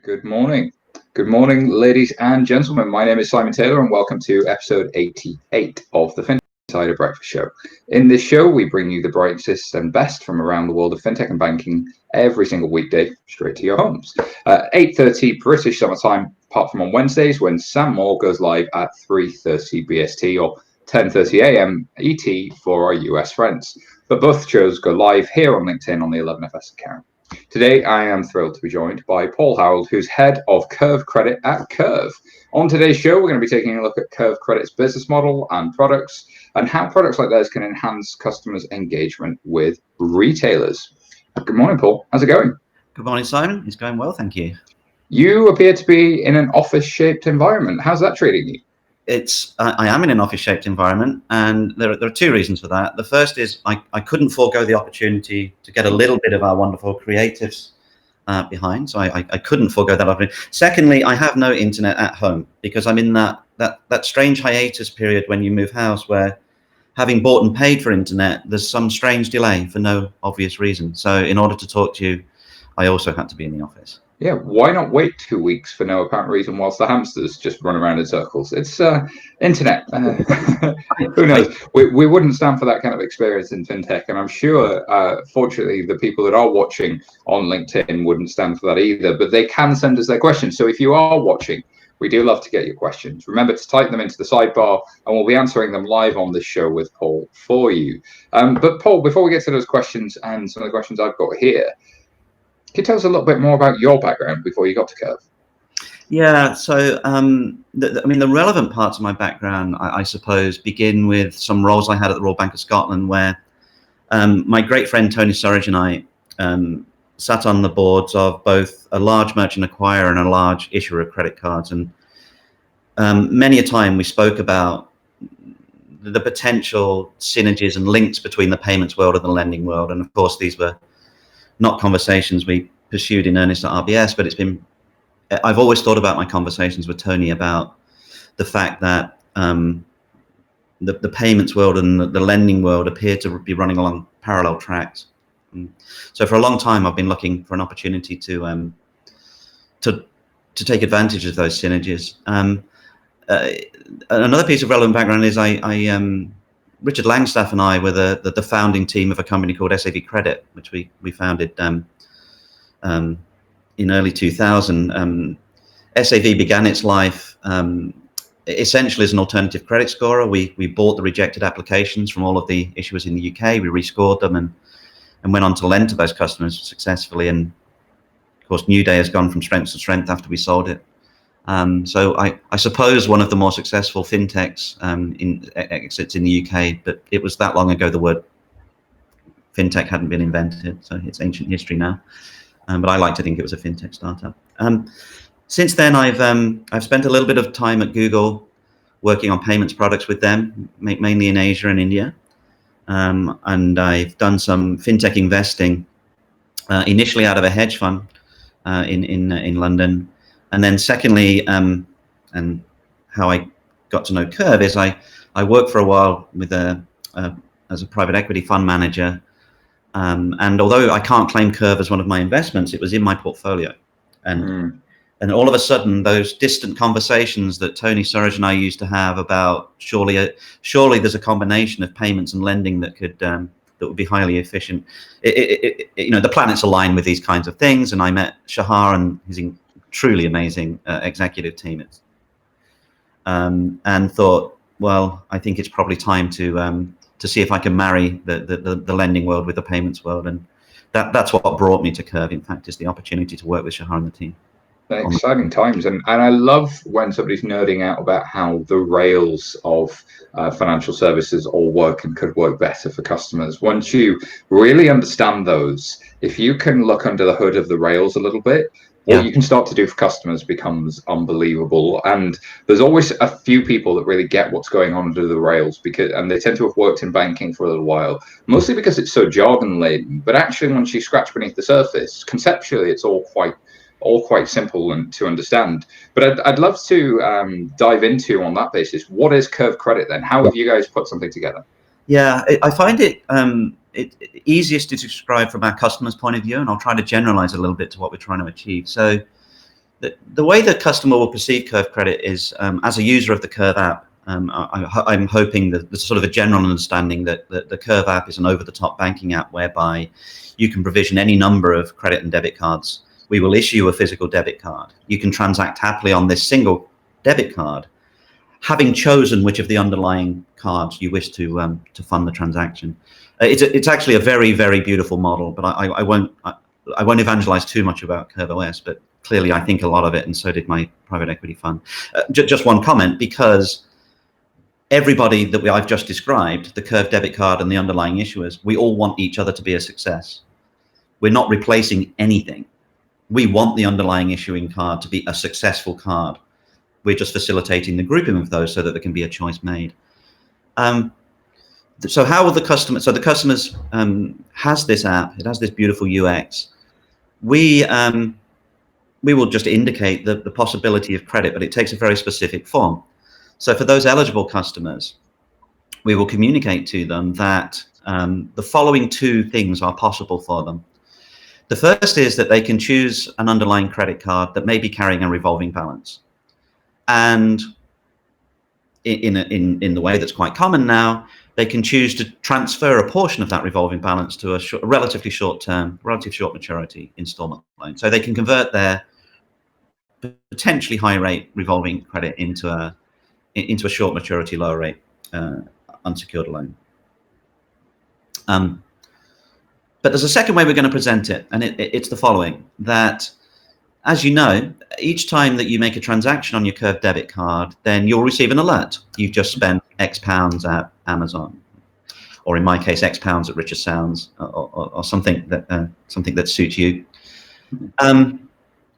Good morning. Good morning, ladies and gentlemen. My name is Simon Taylor, and welcome to episode 88 of the FinTech Insider Breakfast Show. In this show, we bring you the brightest and best from around the world of fintech and banking every single weekday, straight to your homes. 8:30 British summer time, apart from on Wednesdays when Sam Moore goes live at 3:30 BST or 10:30 AM ET for our US friends. But both shows go live here on LinkedIn on the 11FS account. Today, I am thrilled to be joined by Paul Harrald, who's head of Curve Credit at Curve. On today's show, we're going to be taking a look at Curve Credit's business model and products, and how products like theirs can enhance customers' engagement with retailers. Good morning, Paul. How's it going? Good morning, Simon. It's going well, thank you. You appear to be in an office-shaped environment. How's that treating you? I am in an office-shaped environment, and there are two reasons for that. The first is I couldn't forego the opportunity to get a little bit of our wonderful creatives behind, so I couldn't forego that opportunity. Secondly, I have no internet at home because I'm in that strange hiatus period when you move house where, having bought and paid for internet, there's some strange delay for no obvious reason. So in order to talk to you, I also had to be in the office. Yeah, why not wait 2 weeks for no apparent reason whilst the hamsters just run around in circles? It's internet. Who knows? We wouldn't stand for that kind of experience in fintech, and I'm sure, fortunately, the people that are watching on LinkedIn wouldn't stand for that either, but they can send us their questions. So if you are watching, we do love to get your questions. Remember to type them into the sidebar, and we'll be answering them live on this show with Paul for you. But Paul, before we get to those questions and some of the questions I've got here, can you tell us a little bit more about your background before you got to Curve? Yeah, so the relevant parts of my background, I suppose, begin with some roles I had at the Royal Bank of Scotland, where my great friend Tony Surridge and I sat on the boards of both a large merchant acquirer and a large issuer of credit cards, and many a time we spoke about the potential synergies and links between the payments world and the lending world, and of course these were not conversations we pursued in earnest at RBS, but I've always thought about my conversations with Tony about the fact that the payments world and the lending world appear to be running along parallel tracks. So for a long time, I've been looking for an opportunity to take advantage of those synergies. Another piece of relevant background is Richard Langstaff and I were the founding team of a company called SAV Credit, which we founded in early 2000. SAV began its life essentially as an alternative credit scorer. We bought the rejected applications from all of the issuers in the UK. We rescored them and went on to lend to those customers successfully. And of course, New Day has gone from strength to strength after we sold it. So I suppose one of the more successful fintechs exits in the UK, but it was that long ago the word fintech hadn't been invented, so it's ancient history now. But I like to think it was a fintech startup. Since then, I've spent a little bit of time at Google working on payments products with them, mainly in Asia and India, and I've done some fintech investing, initially out of a hedge fund in London. And then secondly, and how I got to know Curve is I worked for a while with as a private equity fund manager. And although I can't claim Curve as one of my investments, it was in my portfolio. And all of a sudden, those distant conversations that Tony Surridge and I used to have about surely there's a combination of payments and lending that would be highly efficient. The planets align with these kinds of things. And I met Shahar and his truly amazing executive team, and thought, well, I think it's probably time to see if I can marry the lending world with the payments world, and that's what brought me to Curve. In fact, is the opportunity to work with Shahar and the team. Exciting times, and I love when somebody's nerding out about how the rails of financial services all work and could work better for customers. Once you really understand those, if you can look under the hood of the rails a little bit, what you can start to do for customers becomes unbelievable. And there's always a few people that really get what's going on under the rails, and they tend to have worked in banking for a little while, mostly because it's so jargon laden. But actually, once you scratch beneath the surface, conceptually, it's all quite simple and to understand. But I'd love to dive into, on that basis, what is Curve Credit then? How have you guys put something together? Yeah, I find it easiest to describe from our customer's point of view, and I'll try to generalize a little bit to what we're trying to achieve. So The way the customer will perceive Curve Credit is as a user of the Curve app. I'm hoping that there's sort of a general understanding that the Curve app is an over-the-top banking app whereby you can provision any number of credit and debit cards. We will issue a physical debit card. You can transact happily on this single debit card, having chosen which of the underlying cards you wish to fund the transaction. It's actually a very, very beautiful model, but I won't evangelize too much about Curve OS, but clearly I think a lot of it, and so did my private equity fund. Just one comment, because everybody that I've just described, the Curve debit card and the underlying issuers, we all want each other to be a success. We're not replacing anything. We want the underlying issuing card to be a successful card. We're just facilitating the grouping of those so that there can be a choice made. So how will the customer? So the customers has this app. It has this beautiful UX. We will just indicate the possibility of credit, but it takes a very specific form. So for those eligible customers, we will communicate to them that the following two things are possible for them. The first is that they can choose an underlying credit card that may be carrying a revolving balance. And in the way that's quite common now, they can choose to transfer a portion of that revolving balance to a relatively short maturity installment loan. So they can convert their potentially high rate revolving credit into a short maturity, lower rate unsecured loan. But there's a second way we're going to present it, and it's the following: that, as you know, each time that you make a transaction on your Curve debit card, then you'll receive an alert. You've just spent X pounds at Amazon, or in my case, X pounds at Richer Sounds, or something that suits you.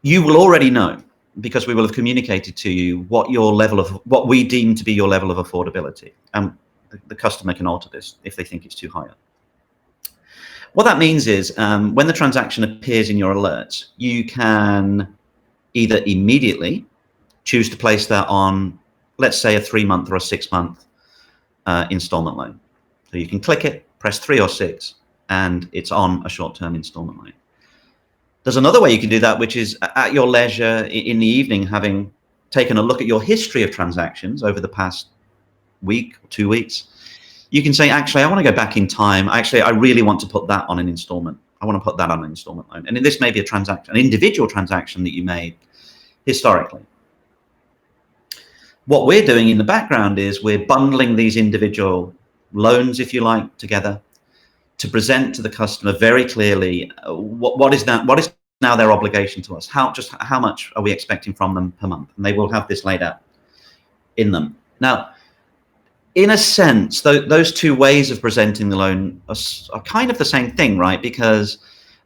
You will already know, because we will have communicated to you what we deem to be your level of affordability. The customer can alter this if they think it's too high. What that means is when the transaction appears in your alerts, you can either immediately choose to place that on, let's say, a 3-month or a 6-month installment loan. So you can click it, press 3 or 6, and it's on a short-term installment loan. There's another way you can do that, which is at your leisure in the evening, having taken a look at your history of transactions over the past week or 2 weeks. You can say, actually, I want to go back in time. Actually, I really want to put that on an installment. I want to put that on an installment loan. And this may be an individual transaction that you made historically. What we're doing in the background is we're bundling these individual loans, if you like, together to present to the customer very clearly what is now their obligation to us. How much are we expecting from them per month? And they will have this laid out in them. Now, in a sense, those two ways of presenting the loan are kind of the same thing, right? Because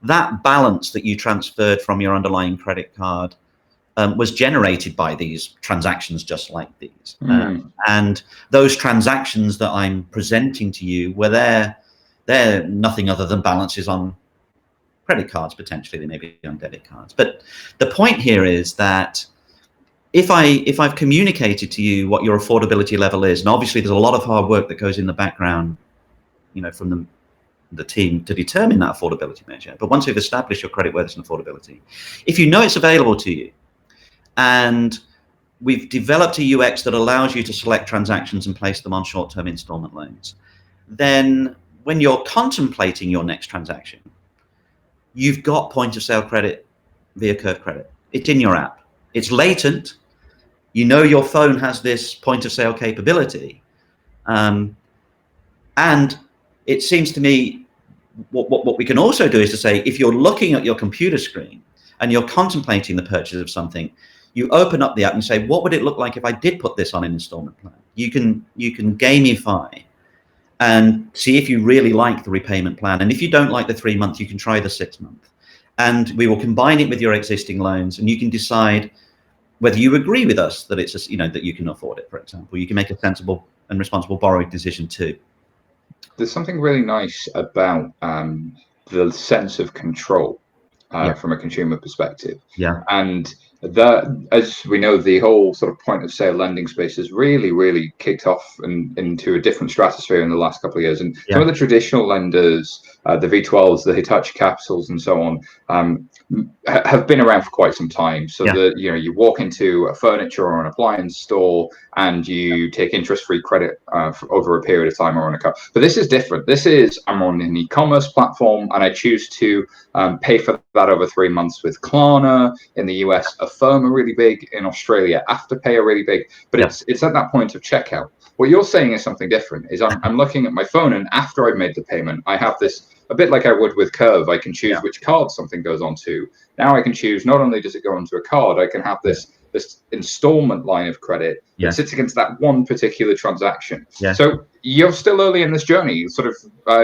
that balance that you transferred from your underlying credit card was generated by these transactions just like these. And those transactions that I'm presenting to you, they're nothing other than balances on credit cards, potentially. They may be on debit cards. But the point here is that if I've communicated to you what your affordability level is, and obviously there's a lot of hard work that goes in the background, from the team to determine that affordability measure. But once we've established your creditworthiness and affordability, if you know it's available to you, and we've developed a UX that allows you to select transactions and place them on short-term installment loans, then when you're contemplating your next transaction, you've got point-of-sale credit via Curve Credit. It's in your app. It's latent. You know your phone has this point-of-sale capability. And it seems to me what we can also do is to say, if you're looking at your computer screen and you're contemplating the purchase of something, you open up the app and say, what would it look like if I did put this on an installment plan? You can gamify and see if you really like the repayment plan. And if you don't like the 3-month, you can try the 6-month. And we will combine it with your existing loans, and you can decide whether you agree with us that it's that you can afford it, for example. You can make a sensible and responsible borrowing decision too. There's something really nice about the sense of control from a consumer perspective. Yeah. And That, as we know, the whole sort of point of sale lending space has really kicked off into a different stratosphere in the last couple of years. And some of the traditional lenders, the V12s, the Hitachi Capitals, and so on, have been around for quite some time. So that you walk into a furniture or an appliance store and you take interest-free credit for over a period of time or on a car. But this is different. This is, I'm on an e-commerce platform and I choose to pay for that over 3 months with Klarna. In the US, Affirm are really big. In Australia, Afterpay are really big. But it's at that point of checkout. What you're saying is something different. Is I'm looking at my phone, and after I've made the payment, I have this, a bit like I would with Curve. I can choose which card something goes onto. Now I can choose, not only does it go onto a card, I can have this installment line of credit that sits against that one particular transaction. So you're still early in this journey. Sort of,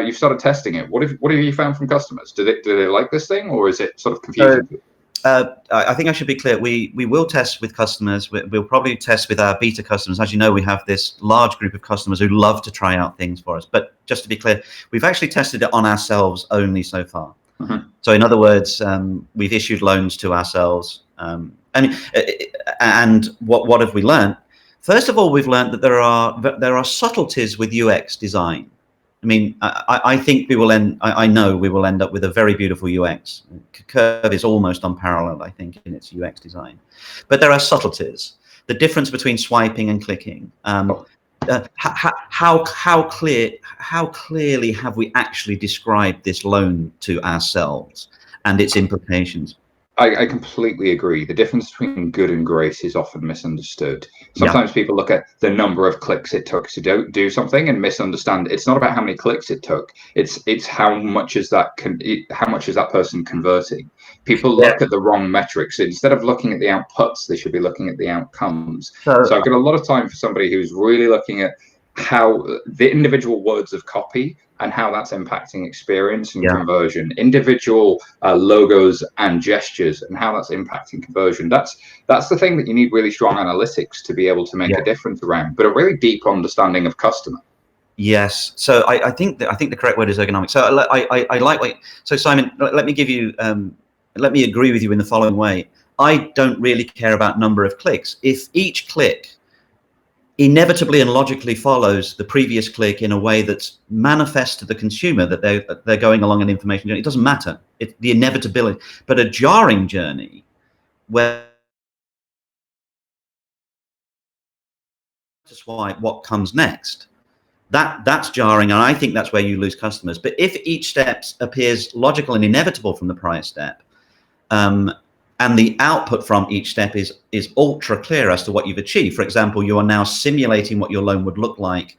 you've started testing it. What have you found from customers? Do they like this thing, or is it sort of confusing? I think I should be clear. We will test with customers. We'll probably test with our beta customers. As you know, we have this large group of customers who love to try out things for us. But just to be clear, we've actually tested it on ourselves only so far. So in other words, we've issued loans to ourselves. And what have we learned? First of all, we've learned that there are subtleties with UX design. I mean, I think I know we will end up with a very beautiful UX. Curve is almost unparalleled, I think, in its UX design. But there are subtleties. The difference between swiping and clicking. How clearly have we actually described this loan to ourselves and its implications? I completely agree. The difference between good and great is often misunderstood. Sometimes people look at the number of clicks it took to do something and misunderstand. It's not about how many clicks it took. It's how much is that person converting. People look at the wrong metrics. Instead of looking at the outputs, they should be looking at the outcomes. So I've got a lot of time for somebody who's really looking at how the individual words of copy and how that's impacting experience and conversion, individual logos and gestures and how that's impacting conversion. That's the thing that you need really strong analytics to be able to make a difference around, but a really deep understanding of customer. Yes. So I think the correct word is ergonomic. So I like so Simon, let me give you let me agree with you in the following way. I don't really care about number of clicks. If each click inevitably and logically follows the previous click in a way that's manifest to the consumer that they're going along an information journey, it doesn't matter. It's the inevitability. But a jarring journey where to swipe what comes next, that's jarring, and I think that's where you lose customers. But if each step appears logical and inevitable from the prior step, and the output from each step is ultra clear as to what you've achieved. For example, you are now simulating what your loan would look like.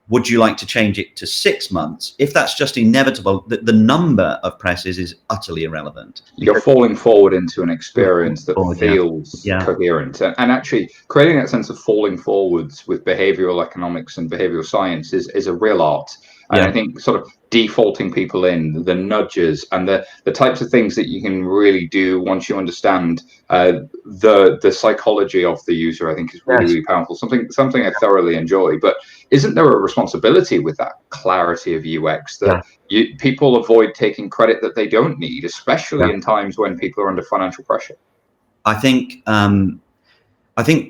Would you like to change it to 6 months? If that's just inevitable, the number of presses is utterly irrelevant. You're falling forward into an experience that feels coherent. And actually creating that sense of falling forwards with behavioral economics and behavioral science is a real art. And I think sort of defaulting people in, the nudges and the types of things that you can really do once you understand the psychology of the user, I think is really powerful. Something I thoroughly enjoy. But isn't there a responsibility with that clarity of UX that people avoid taking credit that they don't need, especially in times when people are under financial pressure? I think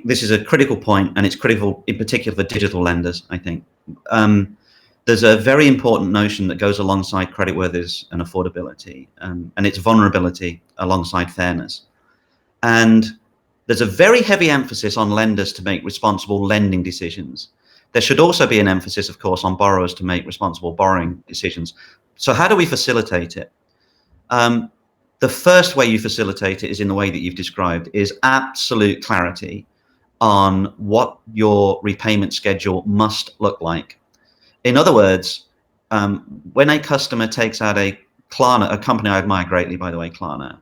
this is a critical point, and it's critical in particular for digital lenders. I think there's a very important notion that goes alongside creditworthiness and affordability, and it's vulnerability alongside fairness. And there's a very heavy emphasis on lenders to make responsible lending decisions. There should also be an emphasis, of course, on borrowers to make responsible borrowing decisions. So how do we facilitate it? The first way you facilitate it is in the way that you've described, is absolute clarity on what your repayment schedule must look like. In other words, when a customer takes out a Klarna, a company I admire greatly, by the way, Klarna,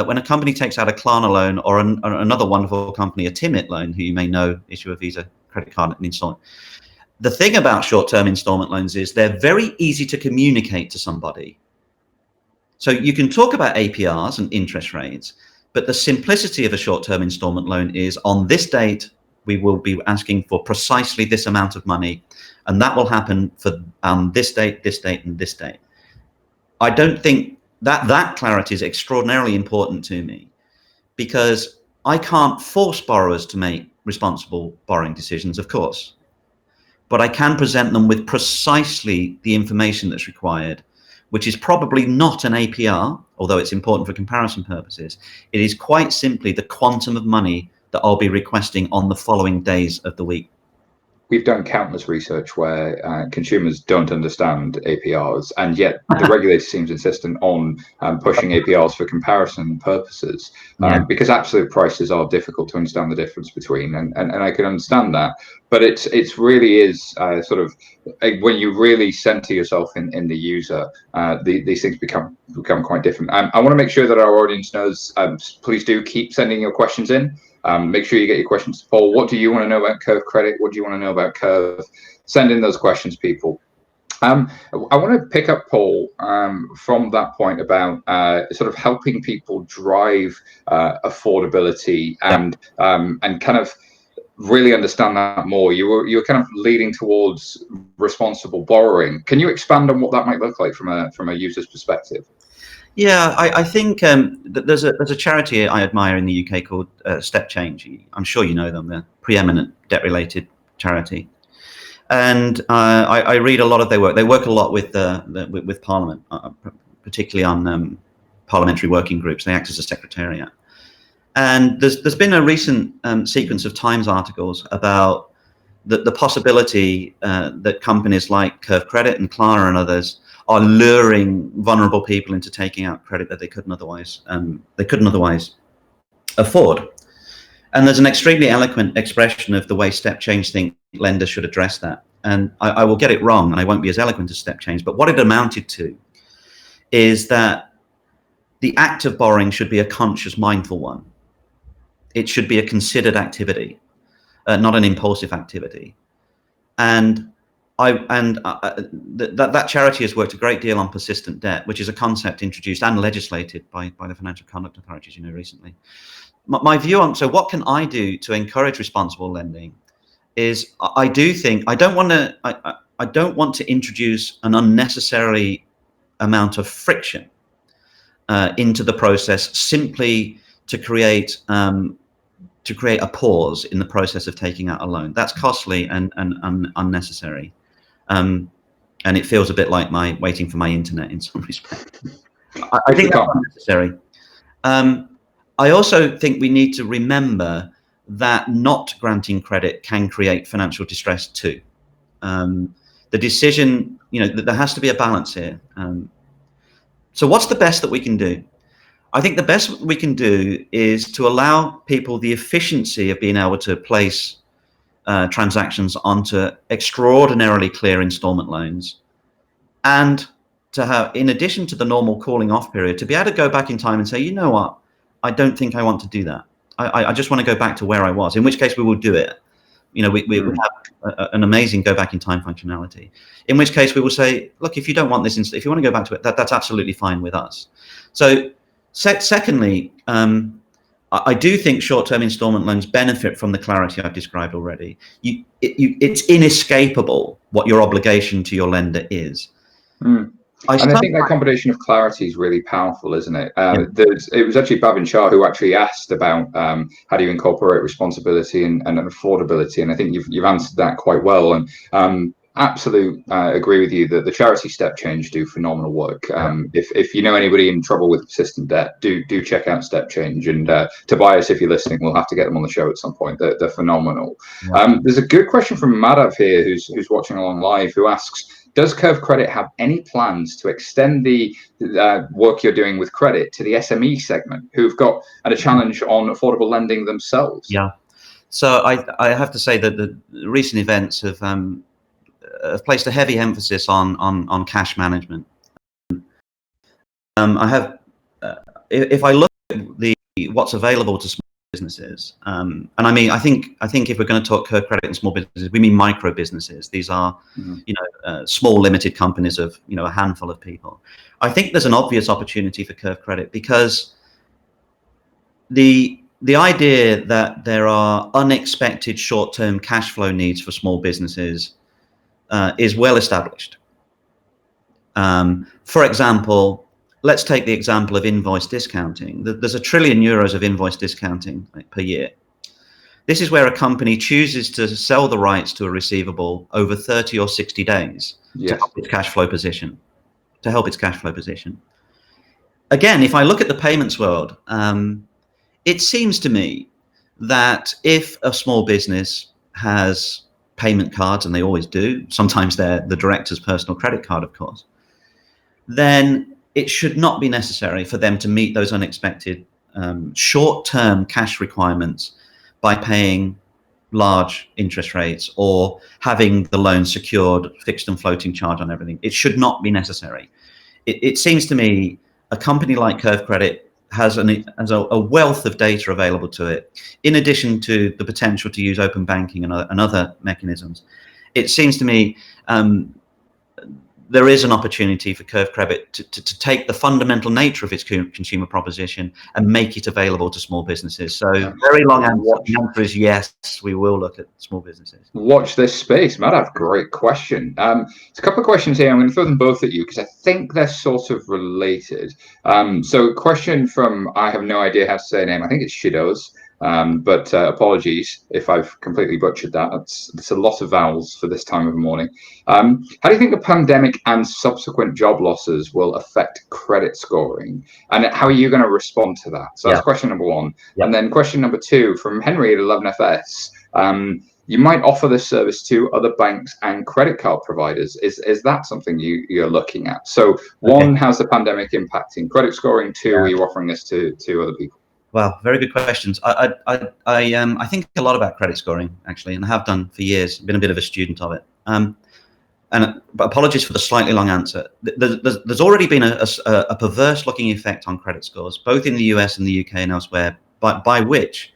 when a company takes out a Klarna loan or another wonderful company, a Timit loan, who you may know, issue a Visa credit card and installment. The thing about short-term installment loans is they're very easy to communicate to somebody. So you can talk about APRs and interest rates, but the simplicity of a short-term installment loan is on this date, we will be asking for precisely this amount of money, and that will happen for this date, and this date. I don't think that clarity is extraordinarily important to me, because I can't force borrowers to make responsible borrowing decisions, of course, but I can present them with precisely the information that's required, which is probably not an APR, although it's important for comparison purposes. It is quite simply the quantum of money that I'll be requesting on the following days of the week. We've done countless research where consumers don't understand APRs, and yet the regulator seems insistent on pushing APRs for comparison purposes, because absolute prices are difficult to understand the difference between, and I can understand that. But it's really is sort of when you really center yourself in the user, these things become quite different. I want to make sure that our audience knows. Please do keep sending your questions in. Make sure you get your questions to Paul. What do you want to know about Curve Credit? What do you want to know about Curve? Send in those questions, people. I want to pick up, Paul, from that point about sort of helping people drive affordability and kind of really understand that more. You were kind of leading towards responsible borrowing. Can you expand on what that might look like from a user's perspective? Yeah, I think that there's a charity I admire in the UK called Step Change. I'm sure you know them. They're preeminent debt-related charity, and I read a lot of their work. They work a lot with Parliament, particularly on parliamentary working groups. They act as a secretariat, and there's been a recent sequence of Times articles about the possibility that companies like Curve Credit and Klarna and others are luring vulnerable people into taking out credit that they couldn't otherwise afford. And there's an extremely eloquent expression of the way Step Change think lenders should address that. And I will get it wrong, and I won't be as eloquent as Step Change, but what it amounted to is that the act of borrowing should be a conscious, mindful one. It should be a considered activity, not an impulsive activity. And that charity has worked a great deal on persistent debt, which is a concept introduced and legislated by the financial conduct authorities, recently. My view on, so what can I do to encourage responsible lending is I don't want to introduce an unnecessary amount of friction into the process simply to create a pause in the process of taking out a loan. That's costly and unnecessary. And it feels a bit like waiting for my internet in some respect. I think that's unnecessary. I also think we need to remember that not granting credit can create financial distress too. The decision, there has to be a balance here. So what's the best that we can do? I think the best we can do is to allow people the efficiency of being able to place transactions onto extraordinarily clear installment loans, and to have, in addition to the normal calling off period, to be able to go back in time and say, you know what, I don't think I want to do that. I just want to go back to where I was, in which case we will do it. We have an amazing go back in time functionality, in which case we will say, look, if you don't want this, if you want to go back to it, that's absolutely fine with us. So secondly, I do think short-term installment loans benefit from the clarity I've described already. It's inescapable what your obligation to your lender is. And I think that combination of clarity is really powerful, isn't it? It was actually Bhavin Shah who actually asked about how do you incorporate responsibility and affordability, and I think you've answered that quite well. And agree with you that the charity Step Change do phenomenal work. If you know anybody in trouble with persistent debt, do check out Step Change. And Tobias, if you're listening, we'll have to get them on the show at some point. They're phenomenal. There's a good question from Madhav here, who's watching along live, who asks, does Curve Credit have any plans to extend the work you're doing with credit to the SME segment, who've got a challenge on affordable lending themselves? Yeah. So I have to say that the recent events have placed a heavy emphasis on cash management. If I look at what's available to small businesses, and I think if we're going to talk Curve Credit and small businesses, we mean micro businesses. These are small limited companies of a handful of people. I think there's an obvious opportunity for Curve Credit, because the idea that there are unexpected short-term cash flow needs for small businesses is well established. For example, let's take the example of invoice discounting. There's €1 trillion of invoice discounting per year. This is where a company chooses to sell the rights to a receivable over 30 or 60 days to help its cash flow position. Again, if I look at the payments world, it seems to me that if a small business has payment cards, and they always do, sometimes they're the director's personal credit card, of course, then it should not be necessary for them to meet those unexpected short-term cash requirements by paying large interest rates or having the loan secured, fixed and floating charge on everything. It should not be necessary. It seems to me a company like Curve Credit has a wealth of data available to it, in addition to the potential to use open banking and other mechanisms. It seems to me there is an opportunity for Curve Credit to take the fundamental nature of its consumer proposition and make it available to small businesses. So very long answer. The answer is yes, we will look at small businesses. Watch this space. Matt, I've a great question. There's a couple of questions here. I'm going to throw them both at you because I think they're sort of related. So question from, I have no idea how to say her name. I think it's Shido's. But apologies if I've completely butchered that. It's a lot of vowels for this time of the morning. How do you think the pandemic and subsequent job losses will affect credit scoring? And how are you going to respond to that? So that's question number one. And then question number two from Henry at 11FS. You might offer this service to other banks and credit card providers. Is that something you're looking at? So one, how's the pandemic impacting credit scoring? Two, are you offering this to other people? Well, very good questions. I think a lot about credit scoring, actually, and I have done for years. I've been a bit of a student of it. But apologies for the slightly long answer. There's already been a perverse-looking effect on credit scores, both in the US and the UK and elsewhere, by which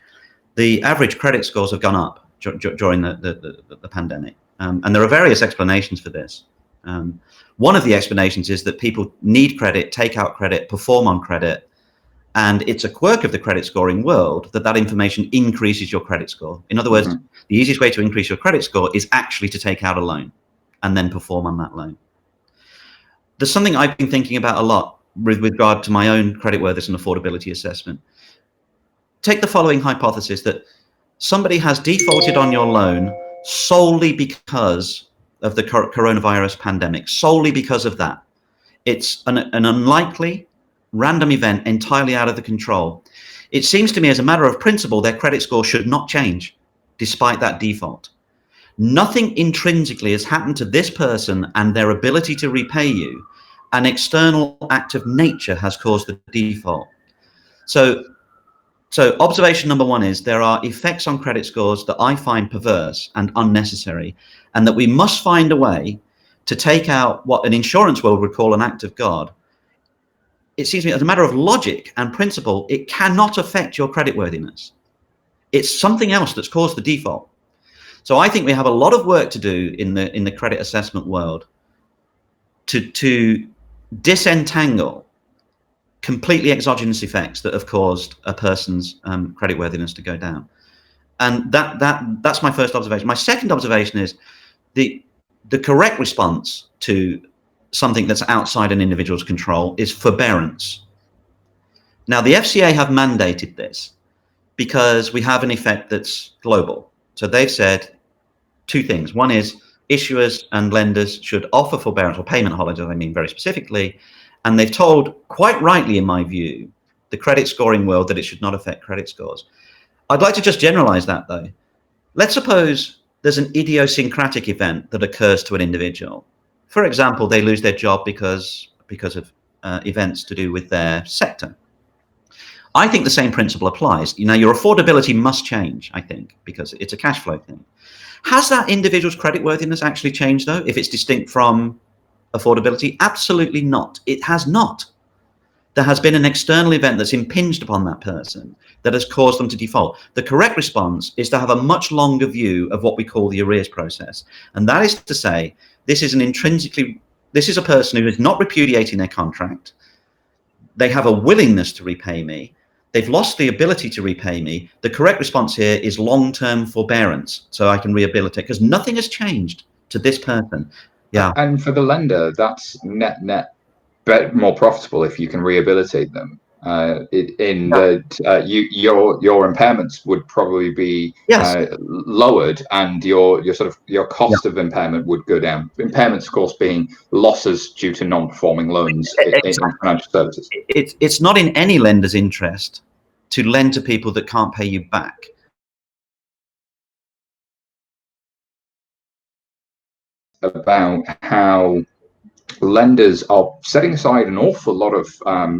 the average credit scores have gone up during the pandemic. And there are various explanations for this. One of the explanations is that people need credit, take out credit, perform on credit, and it's a quirk of the credit scoring world that information increases your credit score. In other words, the easiest way to increase your credit score is actually to take out a loan and then perform on that loan. There's something I've been thinking about a lot with regard to my own creditworthiness and affordability assessment. Take the following hypothesis that somebody has defaulted on your loan solely because of the coronavirus pandemic, solely because of that. It's an unlikely random event entirely out of the control. It seems to me, as a matter of principle, their credit score should not change despite that default. Nothing intrinsically has happened to this person and their ability to repay you. An external act of nature has caused the default. So observation number one is there are effects on credit scores that I find perverse and unnecessary, and that we must find a way to take out what an insurance world would call an act of God. It seems to me, as a matter of logic and principle, it cannot affect your creditworthiness. It's something else that's caused the default. So I think we have a lot of work to do in the credit assessment world to disentangle completely exogenous effects that have caused a person's creditworthiness to go down. And that's my first observation. My second observation is the correct response to something that's outside an individual's control is forbearance. Now, the FCA have mandated this because we have an effect that's global. So they've said two things. One is issuers and lenders should offer forbearance or payment holidays, I mean very specifically. And they've told, quite rightly in my view, the credit scoring world that it should not affect credit scores. I'd like to just generalize that though. Let's suppose there's an idiosyncratic event that occurs to an individual. For example, they lose their job because of events to do with their sector. I think the same principle applies. You know, your affordability must change, I think, because it's a cash flow thing. Has that individual's creditworthiness actually changed, though, if it's distinct from affordability? Absolutely not. It has not. There has been an external event that's impinged upon that person that has caused them to default. The correct response is to have a much longer view of what we call the arrears process. And that is to say, this is a person who is not repudiating their contract. They have a willingness to repay me. They've lost the ability to repay me. The correct response here is long-term forbearance, so I can rehabilitate, because nothing has changed to this person. Yeah. And for the lender, that's net more profitable if you can rehabilitate them. Your impairments would probably be lowered, and your cost of impairment would go down. Impairments, of course, being losses due to non-performing loans in financial services. It's not in any lender's interest to lend to people that can't pay you back. About how lenders are setting aside an awful lot of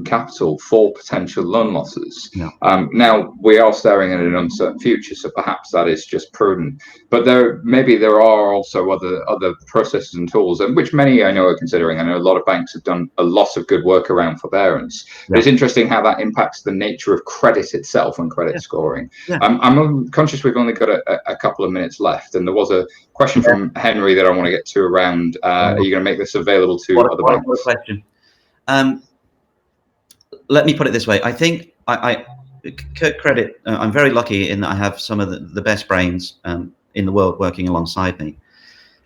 capital for potential loan losses. Now we are staring at an uncertain future, so perhaps that is just prudent. But there are also other processes and tools, and which many I know are considering. I know a lot of banks have done a lot of good work around forbearance. It's interesting how that impacts the nature of credit itself and credit scoring. I'm conscious we've only got a couple of minutes left, and there was a question from Henry that I want to get to around, are you going to make this available to other banks? What a question. Let me put it this way. I think Curve Credit, I'm very lucky in that I have some of the best brains in the world working alongside me.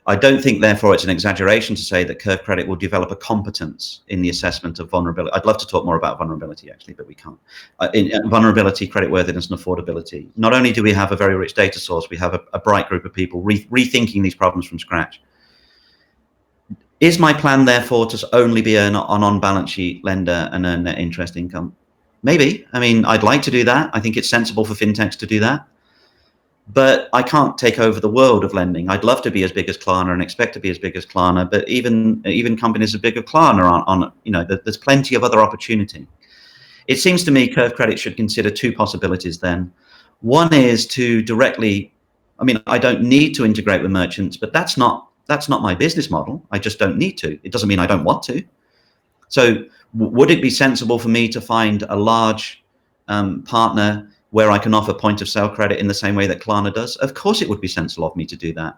I don't think, therefore, it's an exaggeration to say that Curve Credit will develop a competence in the assessment of vulnerability. I'd love to talk more about vulnerability, actually, but we can't. In vulnerability, creditworthiness, and affordability. Not only do we have a very rich data source, we have a bright group of people rethinking these problems from scratch. Is my plan, therefore, to only be an on-balance sheet lender and earn net interest income? Maybe. I mean, I'd like to do that. I think it's sensible for fintechs to do that. But I can't take over the world of lending. I'd love to be as big as Klarna and expect to be as big as Klarna, but even companies as big as Klarna there's plenty of other opportunity. It seems to me Curve Credit should consider two possibilities then. One is to directly, I mean, I don't need to integrate with merchants, but that's not my business model. I just don't need to. It doesn't mean I don't want to. So would it be sensible for me to find a large partner where I can offer point of sale credit in the same way that Klarna does? Of course it would be sensible of me to do that.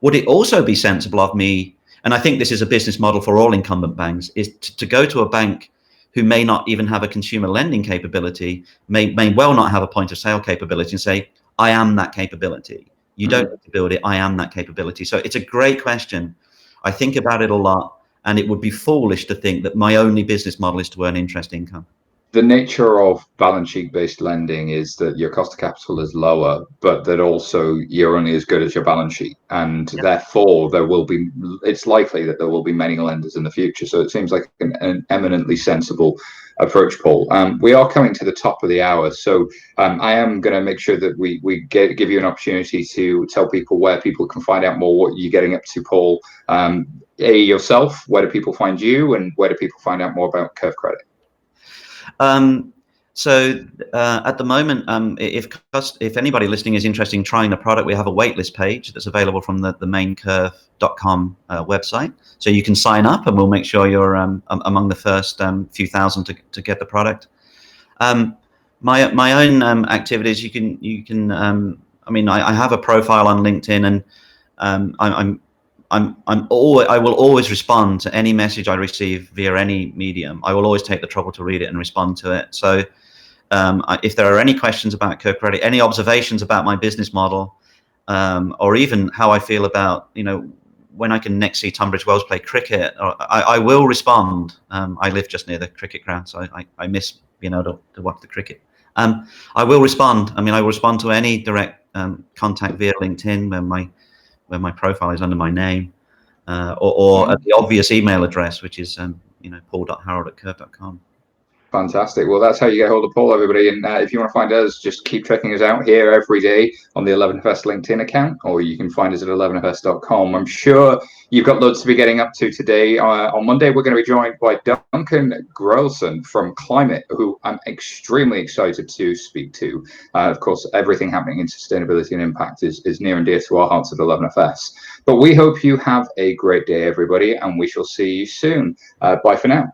Would it also be sensible of me, and I think this is a business model for all incumbent banks, is to go to a bank who may not even have a consumer lending capability, may well not have a point of sale capability, and say, I am that capability. You don't need to build it, I am that capability. So it's a great question. I think about it a lot, and it would be foolish to think that my only business model is to earn interest income. The nature of balance sheet based lending is that your cost of capital is lower, but that also you're only as good as your balance sheet, and therefore it's likely that there will be many lenders in the future. So it seems like an eminently sensible approach, Paul. We are coming to the top of the hour, so I am going to make sure that we give you an opportunity to tell people where people can find out more what you're getting up to, Paul. Yourself, where do people find you, and where do people find out more about Curve Credit? At the moment, if anybody listening is interested in trying the product, we have a waitlist page that's available from the maincurve.com website. So you can sign up, and we'll make sure you're among the first few thousand to get the product. My own activities, you can. I mean, I have a profile on LinkedIn, and I will always respond to any message I receive via any medium. I will always take the trouble to read it and respond to it. So if there are any questions about Curve Credit, any observations about my business model, or even how I feel about, when I can next see Tunbridge Wells play cricket, I will respond. I live just near the cricket ground, so I miss being able to watch the cricket. I will respond. I mean, I will respond to any direct contact via LinkedIn where my profile is under my name, or at the obvious email address, which is paul.harrald@curve.com. Fantastic. Well, that's how you get hold of Paul, everybody. And if you want to find us, just keep checking us out here every day on the 11FS LinkedIn account, or you can find us at 11FS.com. I'm sure you've got loads to be getting up to today. On Monday, we're going to be joined by Duncan Grelson from Climate, who I'm extremely excited to speak to. Of course, everything happening in sustainability and impact is near and dear to our hearts at 11FS. But we hope you have a great day, everybody, and we shall see you soon. Bye for now.